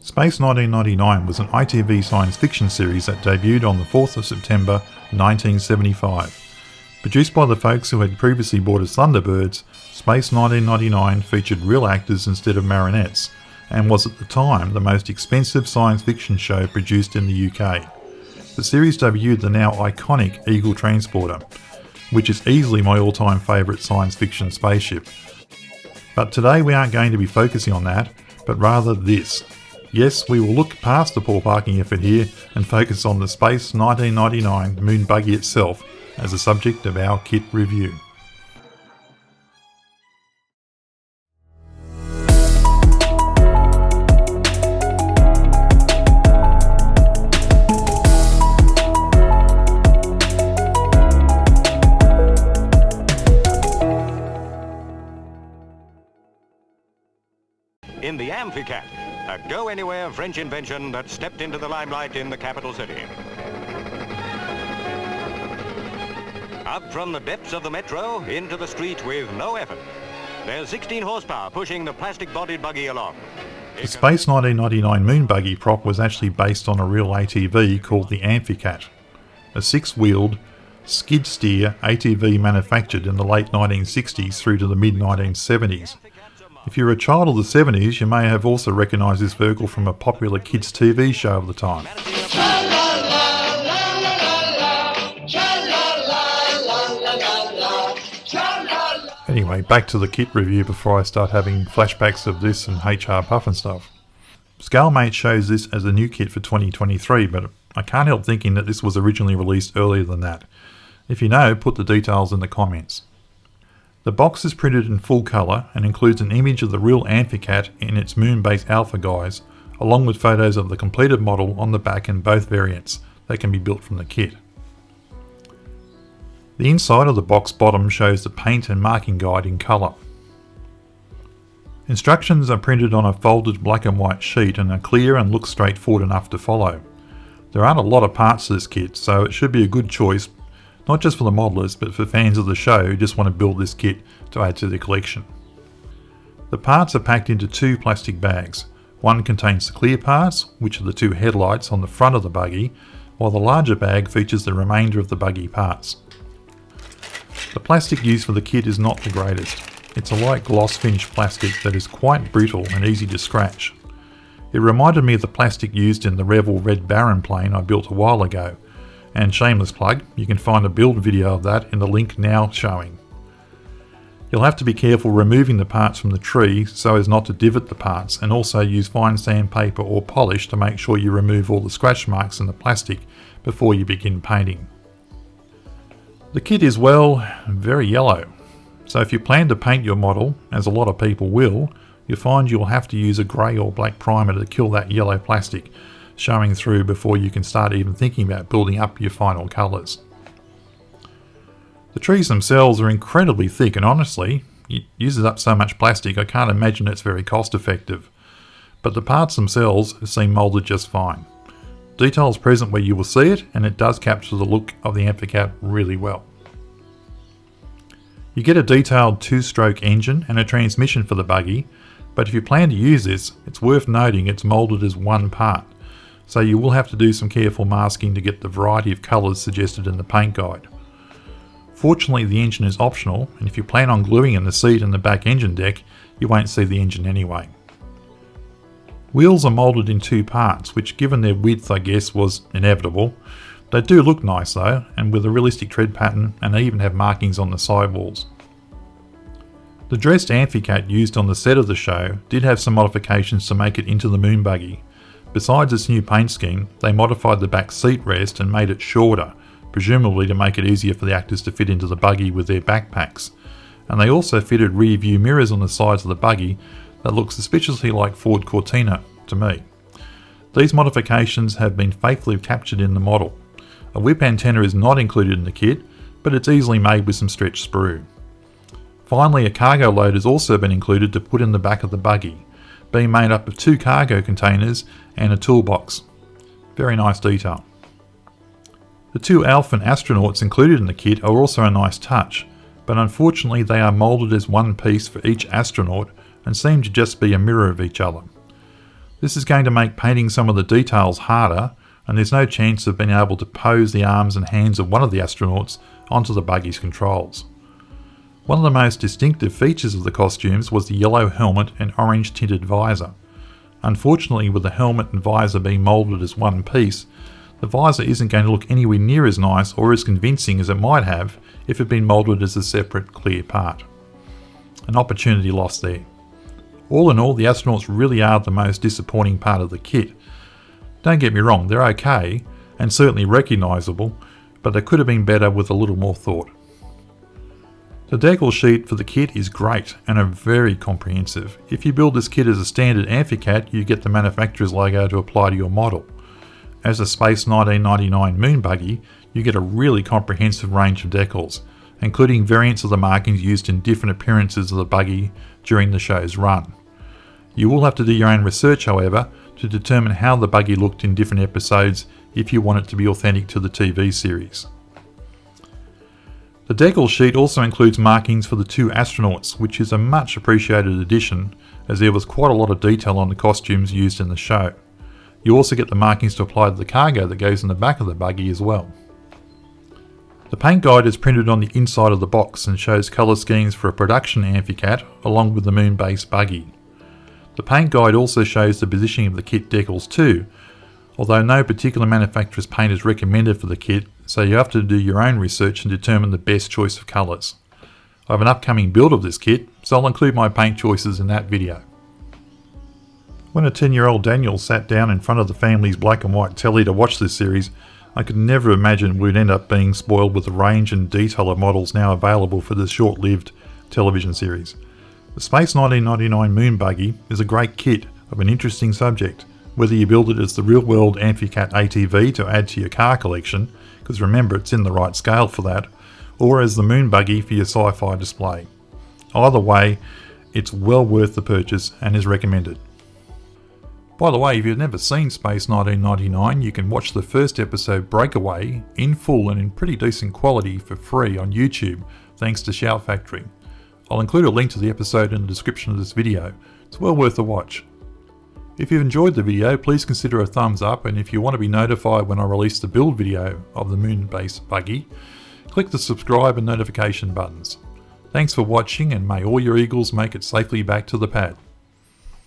Space 1999 was an ITV science fiction series that debuted on the 4th of September 1975. Produced by the folks who had previously boarded Thunderbirds, Space 1999 featured real actors instead of marionettes, and was at the time the most expensive science fiction show produced in the UK. The series debuted the now iconic Eagle transporter, which is easily my all-time favourite science fiction spaceship. But today we aren't going to be focusing on that, but rather this. Yes, we will look past the poor parking effort here and focus on the Space 1999 Moon Buggy itself as the subject of our kit review. In the Amphicat, a go-anywhere French invention that stepped into the limelight in the capital city. Up from the depths of the metro into the street with no effort. There's 16 horsepower pushing the plastic-bodied buggy along. The Space 1999 Moon Buggy prop was actually based on a real ATV called the Amphicat, a six-wheeled, skid-steer ATV manufactured in the late 1960s through to the mid-1970s. If you're a child of the 70s, you may have also recognised this vehicle from a popular kids' TV show of the time. Anyway, back to the kit review before I start having flashbacks of this and HR Puff and stuff. Scalmate shows this as a new kit for 2023, but I can't help thinking that this was originally released earlier than that. If you know, put the details in the comments. The box is printed in full colour and includes an image of the real Amphicat in its moon-based alpha guise, along with photos of the completed model on the back in both variants that can be built from the kit. The inside of the box bottom shows the paint and marking guide in colour. Instructions are printed on a folded black and white sheet and are clear and look straightforward enough to follow. There aren't a lot of parts to this kit, so it should be a good choice, not just for the modelers, but for fans of the show who just want to build this kit to add to their collection. The parts are packed into two plastic bags. One contains the clear parts, which are the two headlights on the front of the buggy, while the larger bag features the remainder of the buggy parts. The plastic used for the kit is not the greatest. It's a light gloss finish plastic that is quite brittle and easy to scratch. It reminded me of the plastic used in the Revell Red Baron plane I built a while ago. And shameless plug, you can find a build video of that in the link now showing. You'll have to be careful removing the parts from the tree so as not to divot the parts, and also use fine sandpaper or polish to make sure you remove all the scratch marks in the plastic before you begin painting. The kit is, well, very yellow, so if you plan to paint your model, as a lot of people will, you'll find you'll have to use a grey or black primer to kill that yellow plastic showing through before you can start even thinking about building up your final colours. The trees themselves are incredibly thick, and honestly, it uses up so much plastic I can't imagine it's very cost effective. But the parts themselves seem moulded just fine. Detail is present where you will see it, and it does capture the look of the Amphicat really well. You get a detailed 2-stroke engine and a transmission for the buggy, but if you plan to use this, it's worth noting it's moulded as one part, so you will have to do some careful masking to get the variety of colours suggested in the paint guide. Fortunately, the engine is optional, and if you plan on gluing in the seat and the back engine deck, you won't see the engine anyway. Wheels are moulded in two parts, which given their width I guess was inevitable. They do look nice though, and with a realistic tread pattern, and they even have markings on the sidewalls. The dressed Amphicat used on the set of the show did have some modifications to make it into the Moon Buggy. Besides its new paint scheme, they modified the back seat rest and made it shorter, presumably to make it easier for the actors to fit into the buggy with their backpacks. And they also fitted rear view mirrors on the sides of the buggy that look suspiciously like Ford Cortina to me. These modifications have been faithfully captured in the model. A whip antenna is not included in the kit, but it's easily made with some stretch sprue. Finally, a cargo load has also been included to put in the back of the buggy, being made up of 2 cargo containers and a toolbox. Very nice detail. The 2 Alpha astronauts included in the kit are also a nice touch, but unfortunately they are moulded as one piece for each astronaut and seem to just be a mirror of each other. This is going to make painting some of the details harder, and there's no chance of being able to pose the arms and hands of one of the astronauts onto the buggy's controls. One of the most distinctive features of the costumes was the yellow helmet and orange tinted visor. Unfortunately, with the helmet and visor being moulded as one piece, the visor isn't going to look anywhere near as nice or as convincing as it might have if it had been moulded as a separate clear part. An opportunity lost there. All in all, the astronauts really are the most disappointing part of the kit. Don't get me wrong, they're okay and certainly recognisable, but they could have been better with a little more thought. The decal sheet for the kit is great and are very comprehensive. If you build this kit as a standard Amphicat, you get the manufacturer's logo to apply to your model. As a Space 1999 Moon Buggy, you get a really comprehensive range of decals, including variants of the markings used in different appearances of the buggy during the show's run. You will have to do your own research, however, to determine how the buggy looked in different episodes if you want it to be authentic to the TV series. The decal sheet also includes markings for the two astronauts, which is a much appreciated addition as there was quite a lot of detail on the costumes used in the show. You also get the markings to apply to the cargo that goes in the back of the buggy as well. The paint guide is printed on the inside of the box and shows colour schemes for a production Amphicat along with the Moon base buggy. The paint guide also shows the positioning of the kit decals too, although no particular manufacturer's paint is recommended for the kit, so you have to do your own research and determine the best choice of colours. I have an upcoming build of this kit, so I'll include my paint choices in that video. When a 10-year-old Daniel sat down in front of the family's black and white telly to watch this series, I could never imagine we'd end up being spoiled with the range and detail of models now available for this short-lived television series. The Space 1999 Moon Buggy is a great kit of an interesting subject, whether you build it as the real-world Amphicat ATV to add to your car collection, because remember it's in the right scale for that, or as the Moon Buggy for your sci-fi display. Either way, it's well worth the purchase and is recommended. By the way, if you've never seen Space 1999, you can watch the first episode Breakaway in full and in pretty decent quality for free on YouTube, thanks to Shout Factory. I'll include a link to the episode in the description of this video. It's well worth a watch. If you've enjoyed the video, please consider a thumbs up, and if you want to be notified when I release the build video of the Moon base buggy, click the subscribe and notification buttons. Thanks for watching, and may all your eagles make it safely back to the pad.